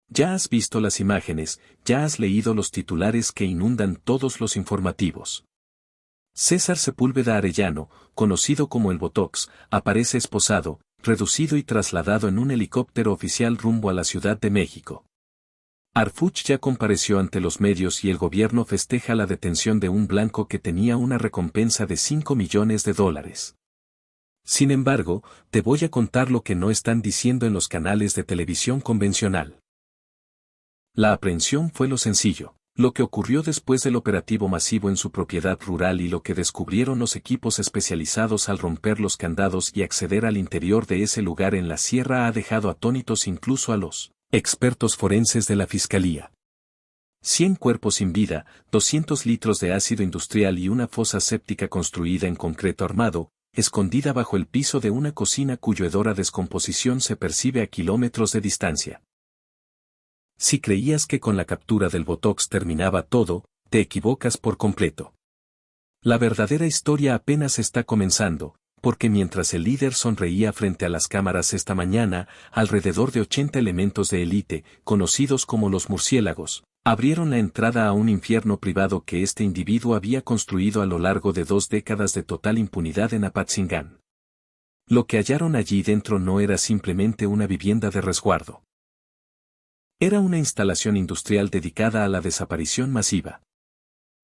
Ya has visto las imágenes, ya has leído los titulares que inundan todos los informativos. César Sepúlveda Arellano, conocido como el Botox, aparece esposado, reducido y trasladado en un helicóptero oficial rumbo a la Ciudad de México. Harfuch ya compareció ante los medios y el gobierno festeja la detención de un blanco que tenía una recompensa de $5 millones. Sin embargo, te voy a contar lo que no están diciendo en los canales de televisión convencional. La aprehensión fue lo sencillo, lo que ocurrió después del operativo masivo en su propiedad rural y lo que descubrieron los equipos especializados al romper los candados y acceder al interior de ese lugar en la sierra ha dejado atónitos incluso a los expertos forenses de la Fiscalía. 100 cuerpos sin vida, 200 litros de ácido industrial y una fosa séptica construida en concreto armado, escondida bajo el piso de una cocina cuyo hedor a descomposición se percibe a kilómetros de distancia. Si creías que con la captura del Botox terminaba todo, te equivocas por completo. La verdadera historia apenas está comenzando, porque mientras el líder sonreía frente a las cámaras esta mañana, alrededor de 80 elementos de élite, conocidos como los murciélagos, abrieron la entrada a un infierno privado que este individuo había construido a lo largo de 2 décadas de total impunidad en Apatzingán. Lo que hallaron allí dentro no era simplemente una vivienda de resguardo. Era una instalación industrial dedicada a la desaparición masiva.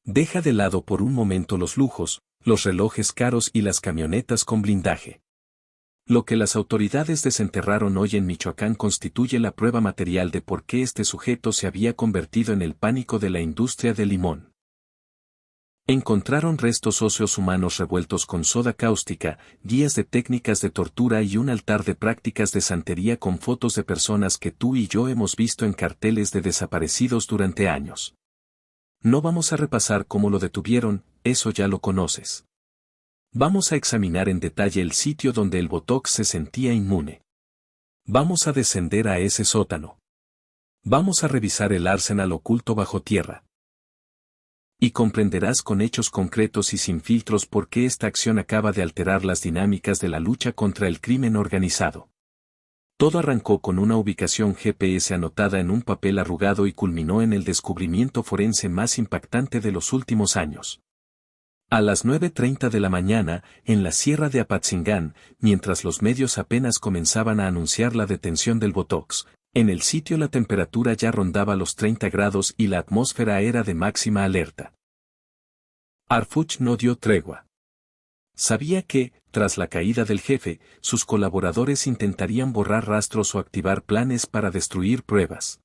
Deja de lado por un momento los lujos, los relojes caros y las camionetas con blindaje. Lo que las autoridades desenterraron hoy en Michoacán constituye la prueba material de por qué este sujeto se había convertido en el pánico de la industria del limón. Encontraron restos óseos humanos revueltos con soda cáustica, guías de técnicas de tortura y un altar de prácticas de santería con fotos de personas que tú y yo hemos visto en carteles de desaparecidos durante años. No vamos a repasar cómo lo detuvieron, eso ya lo conoces. Vamos a examinar en detalle el sitio donde el Botox se sentía inmune. Vamos a descender a ese sótano. Vamos a revisar el arsenal oculto bajo tierra. Y comprenderás con hechos concretos y sin filtros por qué esta acción acaba de alterar las dinámicas de la lucha contra el crimen organizado. Todo arrancó con una ubicación GPS anotada en un papel arrugado y culminó en el descubrimiento forense más impactante de los últimos años. A las 9:30 de la mañana, en la sierra de Apatzingán, mientras los medios apenas comenzaban a anunciar la detención del Botox, en el sitio la temperatura ya rondaba los 30 grados y la atmósfera era de máxima alerta. Harfuch no dio tregua. Sabía que, tras la caída del jefe, sus colaboradores intentarían borrar rastros o activar planes para destruir pruebas.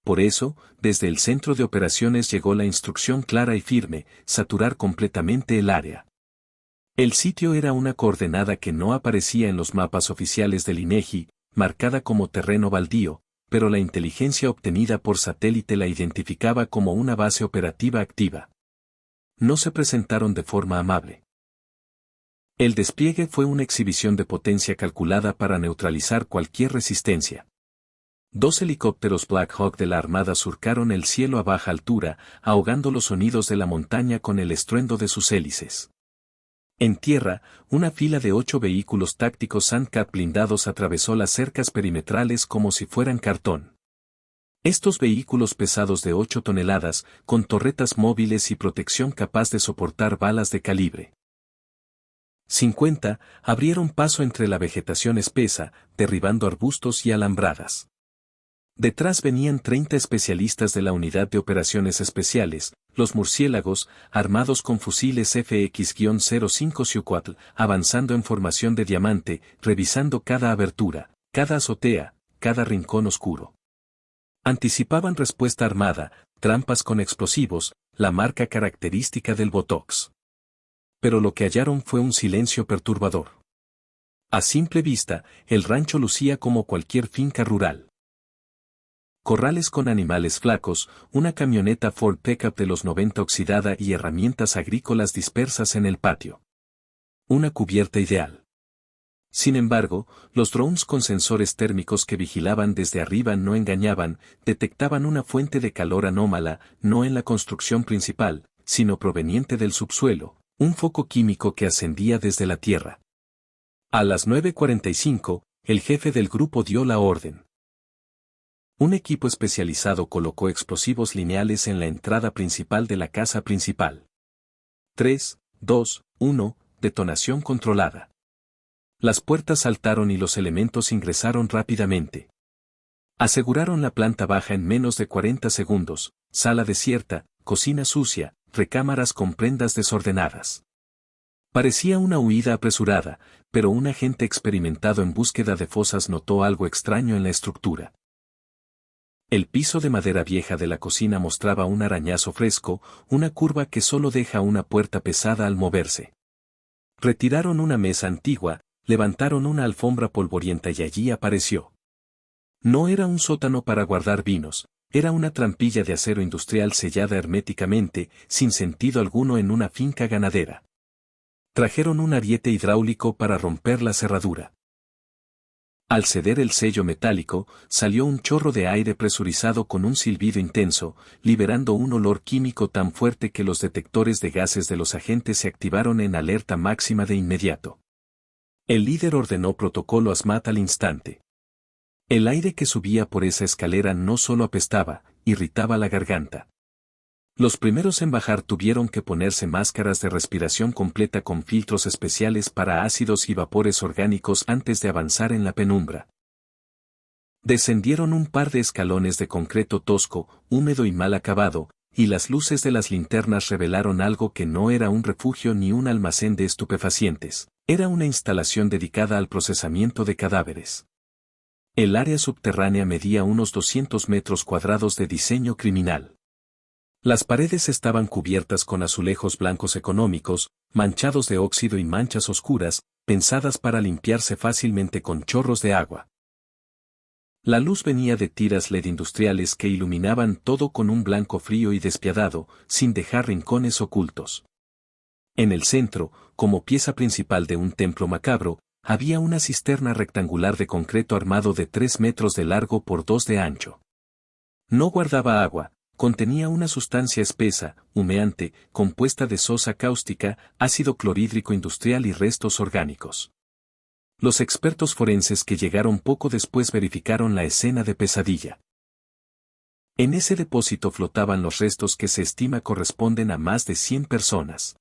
Por eso, desde el centro de operaciones llegó la instrucción clara y firme: saturar completamente el área. El sitio era una coordenada que no aparecía en los mapas oficiales del INEGI, marcada como terreno baldío, pero la inteligencia obtenida por satélite la identificaba como una base operativa activa. No se presentaron de forma amable. El despliegue fue una exhibición de potencia calculada para neutralizar cualquier resistencia. 2 helicópteros Black Hawk de la Armada surcaron el cielo a baja altura, ahogando los sonidos de la montaña con el estruendo de sus hélices. En tierra, una fila de 8 vehículos tácticos Sandcat blindados atravesó las cercas perimetrales como si fueran cartón. Estos vehículos pesados de 8 toneladas, con torretas móviles y protección capaz de soportar balas de calibre 50, abrieron paso entre la vegetación espesa, derribando arbustos y alambradas. Detrás venían 30 especialistas de la Unidad de Operaciones Especiales, los murciélagos, armados con fusiles FX-05 Ciucuatl, avanzando en formación de diamante, revisando cada abertura, cada azotea, cada rincón oscuro. Anticipaban respuesta armada, trampas con explosivos, la marca característica del Botox. Pero lo que hallaron fue un silencio perturbador. A simple vista, el rancho lucía como cualquier finca rural. Corrales con animales flacos, una camioneta Ford Pickup de los 90 oxidada y herramientas agrícolas dispersas en el patio. Una cubierta ideal. Sin embargo, los drones con sensores térmicos que vigilaban desde arriba no engañaban, detectaban una fuente de calor anómala, no en la construcción principal, sino proveniente del subsuelo, un foco químico que ascendía desde la tierra. A las 9:45, el jefe del grupo dio la orden. Un equipo especializado colocó explosivos lineales en la entrada principal de la casa principal. 3, 2, 1, detonación controlada. Las puertas saltaron y los elementos ingresaron rápidamente. Aseguraron la planta baja en menos de 40 segundos, sala desierta, cocina sucia, recámaras con prendas desordenadas. Parecía una huida apresurada, pero un agente experimentado en búsqueda de fosas notó algo extraño en la estructura. El piso de madera vieja de la cocina mostraba un arañazo fresco, una curva que solo deja una puerta pesada al moverse. Retiraron una mesa antigua, levantaron una alfombra polvorienta y allí apareció. No era un sótano para guardar vinos, era una trampilla de acero industrial sellada herméticamente, sin sentido alguno en una finca ganadera. Trajeron un ariete hidráulico para romper la cerradura. Al ceder el sello metálico, salió un chorro de aire presurizado con un silbido intenso, liberando un olor químico tan fuerte que los detectores de gases de los agentes se activaron en alerta máxima de inmediato. El líder ordenó protocolo ASMAT al instante. El aire que subía por esa escalera no solo apestaba, irritaba la garganta. Los primeros en bajar tuvieron que ponerse máscaras de respiración completa con filtros especiales para ácidos y vapores orgánicos antes de avanzar en la penumbra. Descendieron un par de escalones de concreto tosco, húmedo y mal acabado, y las luces de las linternas revelaron algo que no era un refugio ni un almacén de estupefacientes, era una instalación dedicada al procesamiento de cadáveres. El área subterránea medía unos 200 metros cuadrados de diseño criminal. Las paredes estaban cubiertas con azulejos blancos económicos, manchados de óxido y manchas oscuras, pensadas para limpiarse fácilmente con chorros de agua. La luz venía de tiras LED industriales que iluminaban todo con un blanco frío y despiadado, sin dejar rincones ocultos. En el centro, como pieza principal de un templo macabro, había una cisterna rectangular de concreto armado de 3 metros de largo por 2 de ancho. No guardaba agua, contenía una sustancia espesa, humeante, compuesta de sosa cáustica, ácido clorhídrico industrial y restos orgánicos. Los expertos forenses que llegaron poco después verificaron la escena de pesadilla. En ese depósito flotaban los restos que se estima corresponden a más de 100 personas.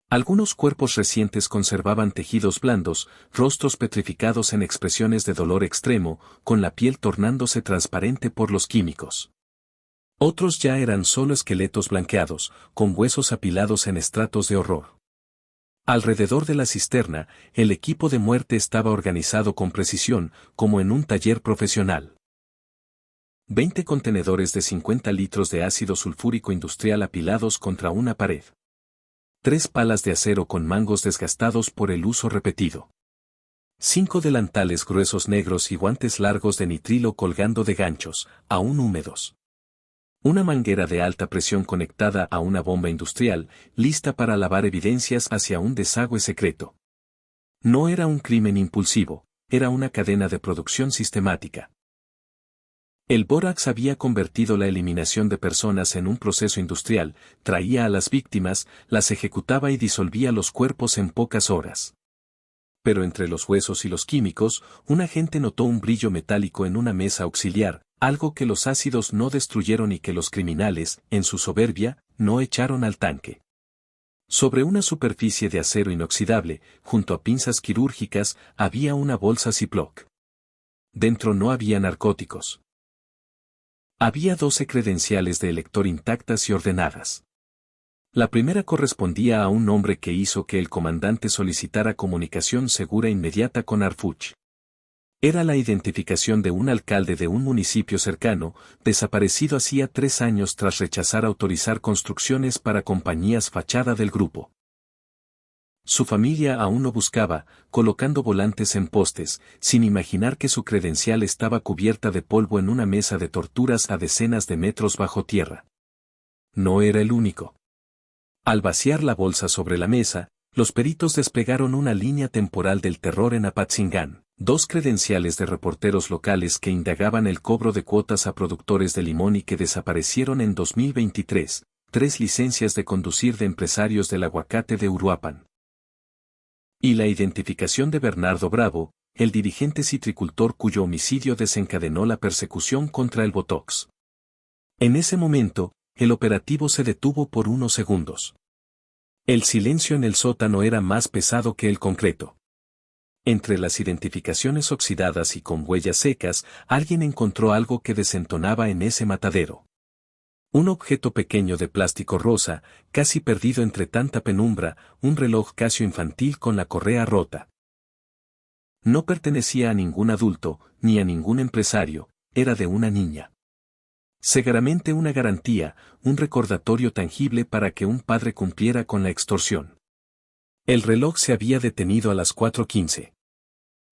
Algunos cuerpos recientes conservaban tejidos blandos, rostros petrificados en expresiones de dolor extremo, con la piel tornándose transparente por los químicos. Otros ya eran solo esqueletos blanqueados, con huesos apilados en estratos de horror. Alrededor de la cisterna, el equipo de muerte estaba organizado con precisión, como en un taller profesional. 20 contenedores de 50 litros de ácido sulfúrico industrial apilados contra una pared. 3 palas de acero con mangos desgastados por el uso repetido. 5 delantales gruesos negros y guantes largos de nitrilo colgando de ganchos, aún húmedos. Una manguera de alta presión conectada a una bomba industrial, lista para lavar evidencias hacia un desagüe secreto. No era un crimen impulsivo, era una cadena de producción sistemática. El bórax había convertido la eliminación de personas en un proceso industrial, traía a las víctimas, las ejecutaba y disolvía los cuerpos en pocas horas. Pero entre los huesos y los químicos, un agente notó un brillo metálico en una mesa auxiliar, algo que los ácidos no destruyeron y que los criminales, en su soberbia, no echaron al tanque. Sobre una superficie de acero inoxidable, junto a pinzas quirúrgicas, había una bolsa Ziploc. Dentro no había narcóticos. Había 12 credenciales de elector intactas y ordenadas. La primera correspondía a un nombre que hizo que el comandante solicitara comunicación segura inmediata con Arfuch. Era la identificación de un alcalde de un municipio cercano, desaparecido hacía 3 años tras rechazar autorizar construcciones para compañías fachada del grupo. Su familia aún lo buscaba, colocando volantes en postes, sin imaginar que su credencial estaba cubierta de polvo en una mesa de torturas a decenas de metros bajo tierra. No era el único. Al vaciar la bolsa sobre la mesa, los peritos desplegaron una línea temporal del terror en Apatzingán, 2 credenciales de reporteros locales que indagaban el cobro de cuotas a productores de limón y que desaparecieron en 2023, 3 licencias de conducir de empresarios del aguacate de Uruapan. Y la identificación de Bernardo Bravo, el dirigente citricultor cuyo homicidio desencadenó la persecución contra el Botox. En ese momento, el operativo se detuvo por unos segundos. El silencio en el sótano era más pesado que el concreto. Entre las identificaciones oxidadas y con huellas secas, alguien encontró algo que desentonaba en ese matadero. Un objeto pequeño de plástico rosa, casi perdido entre tanta penumbra, un reloj Casio infantil con la correa rota. No pertenecía a ningún adulto, ni a ningún empresario, era de una niña. Seguramente una garantía, un recordatorio tangible para que un padre cumpliera con la extorsión. El reloj se había detenido a las 4:15.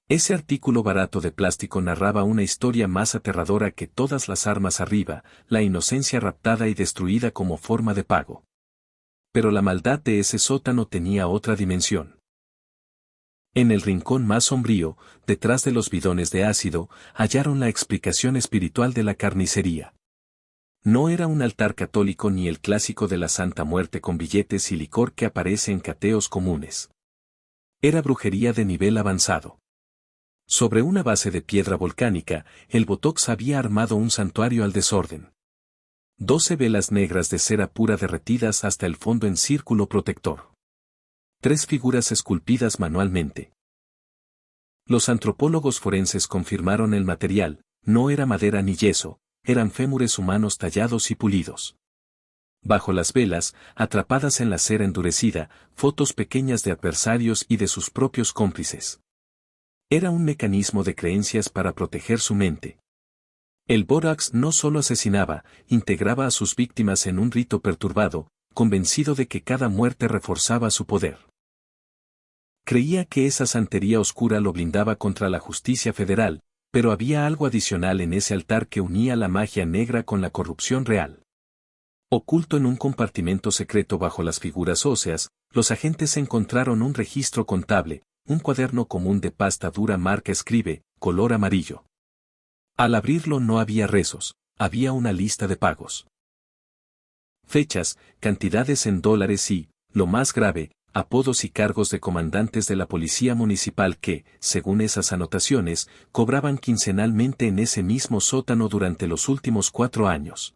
Ese artículo barato de plástico narraba una historia más aterradora que todas las armas arriba, la inocencia raptada y destruida como forma de pago. Pero la maldad de ese sótano tenía otra dimensión. En el rincón más sombrío, detrás de los bidones de ácido, hallaron la explicación espiritual de la carnicería. No era un altar católico ni el clásico de la Santa Muerte con billetes y licor que aparece en cateos comunes. Era brujería de nivel avanzado. Sobre una base de piedra volcánica, el Botox había armado un santuario al desorden. 12 velas negras de cera pura derretidas hasta el fondo en círculo protector. 3 figuras esculpidas manualmente. Los antropólogos forenses confirmaron el material, no era madera ni yeso, eran fémures humanos tallados y pulidos. Bajo las velas, atrapadas en la cera endurecida, fotos pequeñas de adversarios y de sus propios cómplices. Era un mecanismo de creencias para proteger su mente. El Botox no solo asesinaba, integraba a sus víctimas en un rito perturbado, convencido de que cada muerte reforzaba su poder. Creía que esa santería oscura lo blindaba contra la justicia federal, pero había algo adicional en ese altar que unía la magia negra con la corrupción real. Oculto en un compartimento secreto bajo las figuras óseas, los agentes encontraron un registro contable, un cuaderno común de pasta dura marca Escribe, color amarillo. Al abrirlo no había rezos, había una lista de pagos. Fechas, cantidades en dólares y, lo más grave, apodos y cargos de comandantes de la policía municipal que, según esas anotaciones, cobraban quincenalmente en ese mismo sótano durante los últimos 4 años.